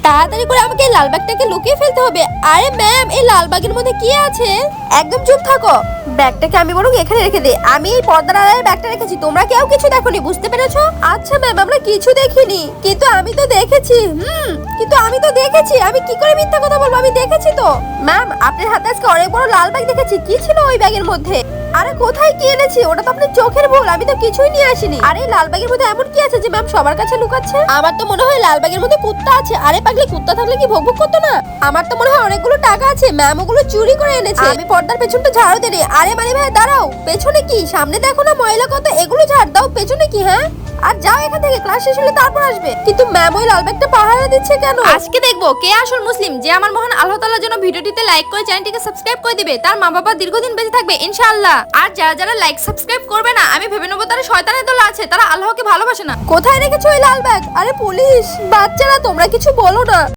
তাড়াতাড়ি করে আমাকে এই লাল ব্যাগটাকে লুকিয়ে ফেলতে হবে। আরে ম্যাম, এই লাল ব্যাগের মধ্যে কি আছে? একদম চুপ থাকো। ব্যাগটাকে আমি বরং এখানে রেখে দিই। আমি এই পর্দার আড়ালে ব্যাগটা রেখেছি, তোমরা কেউ কিছু দেখোনি, বুঝতে পেরেছো? আচ্ছা ম্যাম, আমরা কিছু দেখিনি, কিন্তু আমি তো দেখেছি। আমি কি করে মিথ্যা কথা বলবো? আমি দেখেছি তো। ম্যাম, আপনার হাতে আজকে অনেক বড় লাল ব্যাগ দেখেছি। কি ছিল ওই ব্যাগের মধ্যে? আরে কোথায় কি এনেছি? ওটা তো আপনার চোখের ভুল, আমি তো কিছুই নিয়ে আসিনি। আরে লাল ব্যাগের মধ্যে এমন কি আছে যে ম্যাম সবার কাছে লুকাচ্ছে? আমার তো মনে হয় লাল ব্যাগের মধ্যে কুত্তা আছে। আরে পাগলি, কুত্তা থাকলে কি ভোগ ভোগ করতো না? আমার তো মনে হয় অনেকগুলো টাকা আছে, ম্যাম ওগুলো চুরি করে এনেছে। আমি পর্দার পেছনটা ঝাড়ু দিই। আরে মানে ভাই দাঁড়াও, পেছনে কি? সামনে দেখো না ময়লা কত, এগুলো ঝাড় দাও। পেছনে কি? হ্যাঁ, আর যাও এখান থেকে, ক্লাস শেষ হলে তারপর আসবে। কিন্তু ম্যাম ওই লাল ব্যাগটা পাহারা দিচ্ছে কেন? আজকে দেখবো কে আসল মুসলিম, যে আমার মহান আল্লাহ তাআলার জন্য ভিডিওটিতে লাইক করে চ্যানেলটিকে সাবস্ক্রাইব করে দিবে। তার মা বাবা দীর্ঘদিন বেঁচে থাকবে ইনশাআল্লাহ। আর যারা যারা লাইক সাবস্ক্রাইব করবে না, আমি ভেবে নেবো তারা শয়তানের দল আছে, তারা আল্লাহকে ভালোবাসে না। কোথায় রেখেছো ওই লাল ব্যাগ? আরে পুলিশ! বাচ্চারা তোমরা কিছু বলো না।